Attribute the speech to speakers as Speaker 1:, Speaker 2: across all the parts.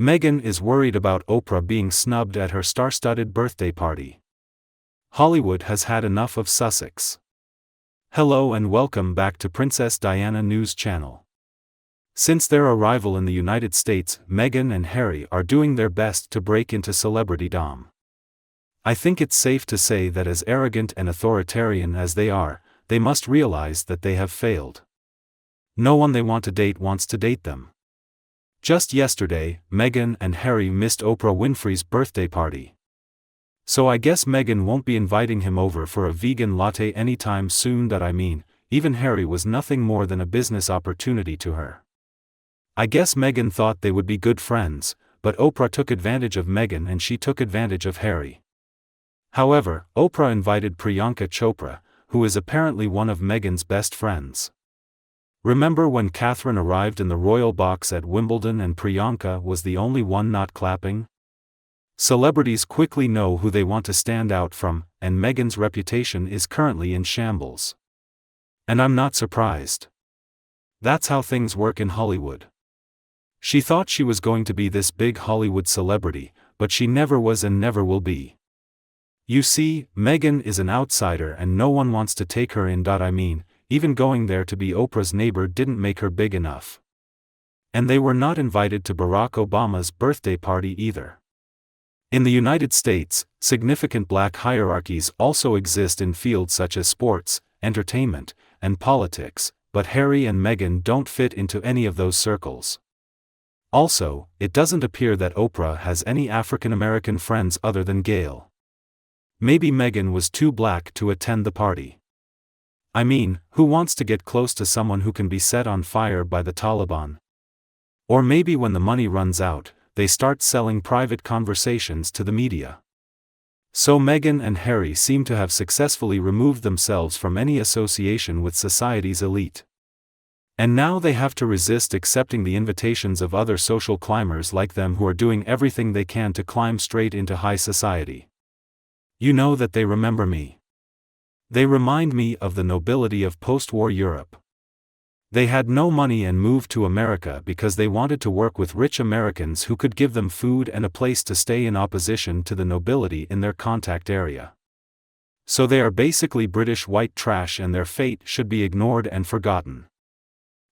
Speaker 1: Meghan is worried about Oprah being snubbed at her star-studded birthday party. Hollywood has had enough of Sussex. Hello and welcome back to Princess Diana News Channel. Since their arrival in the United States, Meghan and Harry are doing their best to break into celebritydom. I think it's safe to say that as arrogant and authoritarian as they are, they must realize that they have failed. No one they want to date wants to date them. Just yesterday, Meghan and Harry missed Oprah Winfrey's birthday party. So I guess Meghan won't be inviting him over for a vegan latte anytime soon. Even Harry was nothing more than a business opportunity to her. I guess Meghan thought they would be good friends, but Oprah took advantage of Meghan and she took advantage of Harry. However, Oprah invited Priyanka Chopra, who is apparently one of Meghan's best friends. Remember when Catherine arrived in the royal box at Wimbledon and Priyanka was the only one not clapping? Celebrities quickly know who they want to stand out from, and Meghan's reputation is currently in shambles. And I'm not surprised. That's how things work in Hollywood. She thought she was going to be this big Hollywood celebrity, but she never was and never will be. You see, Meghan is an outsider and no one wants to take her in. Even going there to be Oprah's neighbor didn't make her big enough. And they were not invited to Barack Obama's birthday party either. In the United States, significant black hierarchies also exist in fields such as sports, entertainment, and politics, but Harry and Meghan don't fit into any of those circles. Also, it doesn't appear that Oprah has any African American friends other than Gayle. Maybe Meghan was too black to attend the party. Who wants to get close to someone who can be set on fire by the Taliban? Or maybe when the money runs out, they start selling private conversations to the media. So Meghan and Harry seem to have successfully removed themselves from any association with society's elite. And now they have to resist accepting the invitations of other social climbers like them who are doing everything they can to climb straight into high society. You know that they remember me. They remind me of the nobility of post-war Europe. They had no money and moved to America because they wanted to work with rich Americans who could give them food and a place to stay in opposition to the nobility in their contact area. So they are basically British white trash and their fate should be ignored and forgotten.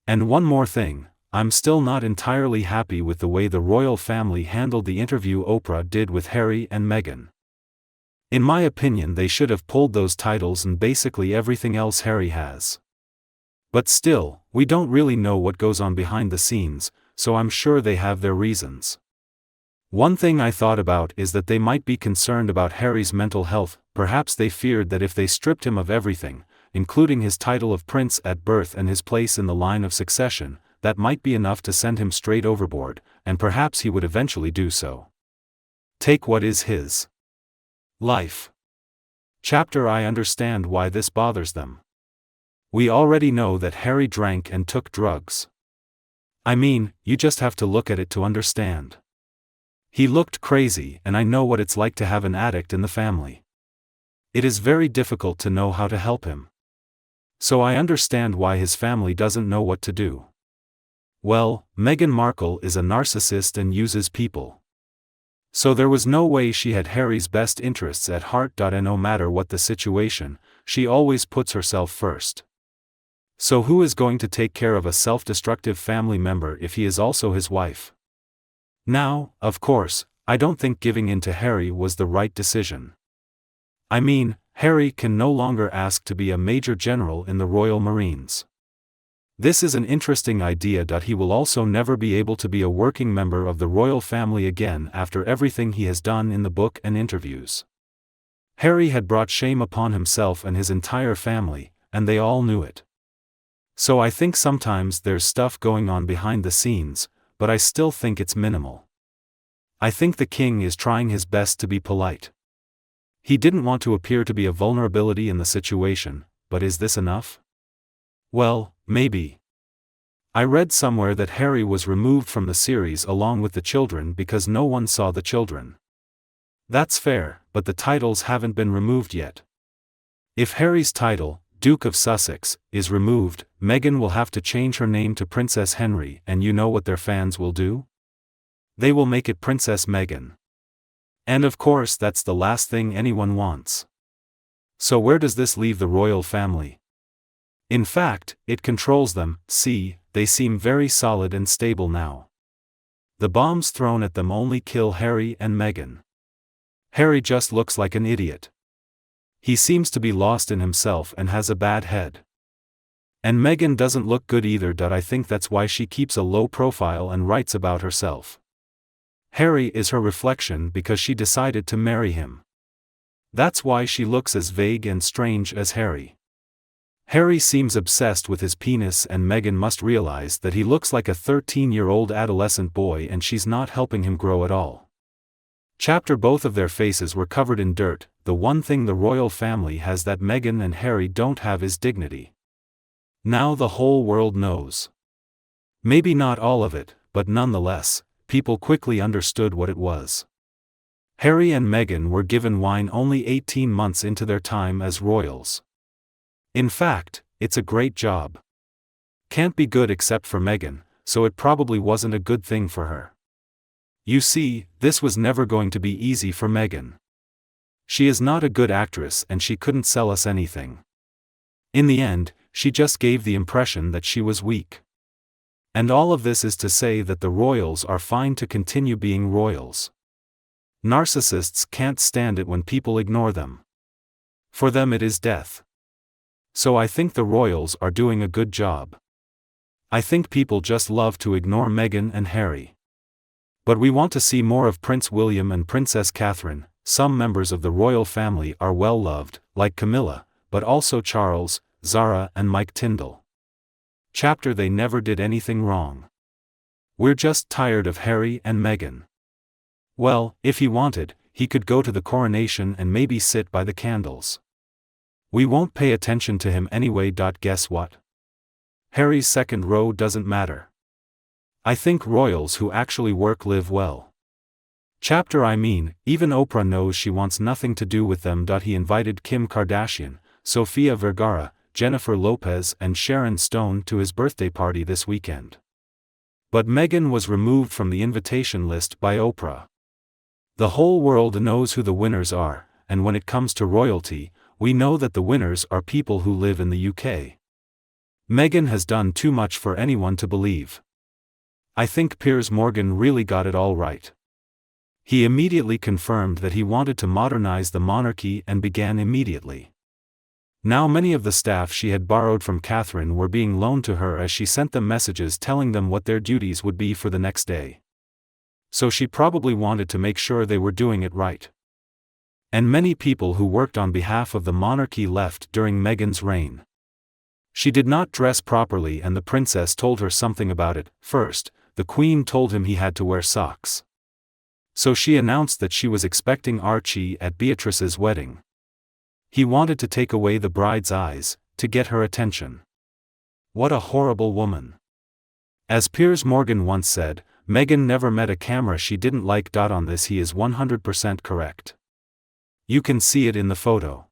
Speaker 1: And one more thing, I'm still not entirely happy with the way the royal family handled the interview Oprah did with Harry and Meghan. In my opinion, they should have pulled those titles and basically everything else Harry has. But still, we don't really know what goes on behind the scenes, so I'm sure they have their reasons. One thing I thought about is that they might be concerned about Harry's mental health. Perhaps they feared that if they stripped him of everything, including his title of prince at birth and his place in the line of succession, that might be enough to send him straight overboard, and perhaps he would eventually do so. Take what is his life. Chapter I understand why this bothers them. We already know that Harry drank and took drugs. You just have to look at it to understand. He looked crazy, and I know what it's like to have an addict in the family. It is very difficult to know how to help him. So I understand why his family doesn't know what to do. Well, Meghan Markle is a narcissist and uses people. So there was no way she had Harry's best interests at heart. And no matter what the situation, she always puts herself first. So who is going to take care of a self-destructive family member if he is also his wife? Now, of course, I don't think giving in to Harry was the right decision. Harry can no longer ask to be a major general in the Royal Marines. This is an interesting idea. He will also never be able to be a working member of the royal family again after everything he has done in the book and interviews. Harry had brought shame upon himself and his entire family, and they all knew it. So I think sometimes there's stuff going on behind the scenes, but I still think it's minimal. I think the king is trying his best to be polite. He didn't want to appear to be a vulnerability in the situation, but is this enough? Well, maybe. I read somewhere that Harry was removed from the series along with the children because no one saw the children. That's fair, but the titles haven't been removed yet. If Harry's title, Duke of Sussex, is removed, Meghan will have to change her name to Princess Henry, and you know what their fans will do? They will make it Princess Meghan. And of course that's the last thing anyone wants. So where does this leave the royal family? In fact, it controls them. See, they seem very solid and stable now. The bombs thrown at them only kill Harry and Meghan. Harry just looks like an idiot. He seems to be lost in himself and has a bad head. And Meghan doesn't look good either. I think that's why she keeps a low profile and writes about herself. Harry is her reflection because she decided to marry him. That's why she looks as vague and strange as Harry. Harry seems obsessed with his penis, and Meghan must realize that he looks like a 13-year-old adolescent boy and she's not helping him grow at all. Both of their faces were covered in dirt. The one thing the royal family has that Meghan and Harry don't have is dignity. Now the whole world knows. Maybe not all of it, but nonetheless, people quickly understood what it was. Harry and Meghan were given wine only 18 months into their time as royals. In fact, it's a great job. Can't be good except for Meghan, so it probably wasn't a good thing for her. You see, this was never going to be easy for Meghan. She is not a good actress and she couldn't sell us anything. In the end, she just gave the impression that she was weak. And all of this is to say that the royals are fine to continue being royals. Narcissists can't stand it when people ignore them. For them it is death. So I think the royals are doing a good job. I think people just love to ignore Meghan and Harry. But we want to see more of Prince William and Princess Catherine. Some members of the royal family are well loved, like Camilla, but also Charles, Zara and Mike Tyndall. They never did anything wrong. We're just tired of Harry and Meghan. Well, if he wanted, he could go to the coronation and maybe sit by the candles. We won't pay attention to him anyway. Guess what? Harry's second row doesn't matter. I think royals who actually work live well. Even Oprah knows she wants nothing to do with them. He invited Kim Kardashian, Sofia Vergara, Jennifer Lopez and Sharon Stone to his birthday party this weekend. But Meghan was removed from the invitation list by Oprah. The whole world knows who the winners are, and when it comes to royalty, we know that the winners are people who live in the UK. Meghan has done too much for anyone to believe. I think Piers Morgan really got it all right. He immediately confirmed that he wanted to modernize the monarchy and began immediately. Now many of the staff she had borrowed from Catherine were being loaned to her as she sent them messages telling them what their duties would be for the next day. So she probably wanted to make sure they were doing it right. And many people who worked on behalf of the monarchy left during Meghan's reign. She did not dress properly and the princess told her something about it. First, the Queen told him he had to wear socks. So she announced that she was expecting Archie at Beatrice's wedding. He wanted to take away the bride's eyes, to get her attention. What a horrible woman. As Piers Morgan once said, Meghan never met a camera she didn't like. On this he is 100% correct. You can see it in the photo.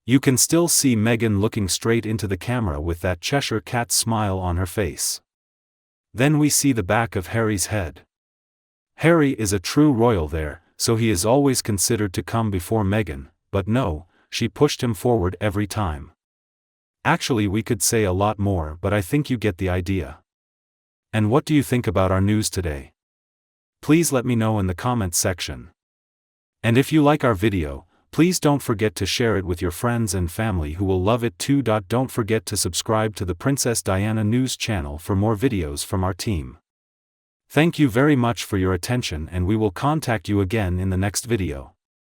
Speaker 1: You can still see Meghan looking straight into the camera with that Cheshire cat smile on her face. Then we see the back of Harry's head. Harry is a true royal there, so he is always considered to come before Meghan, but no, she pushed him forward every time. Actually we could say a lot more, but I think you get the idea. And what do you think about our news today? Please let me know in the comments section. And if you like our video, please don't forget to share it with your friends and family who will love it too. Don't forget to subscribe to the Princess Diana News channel for more videos from our team. Thank you very much for your attention and we will contact you again in the next video.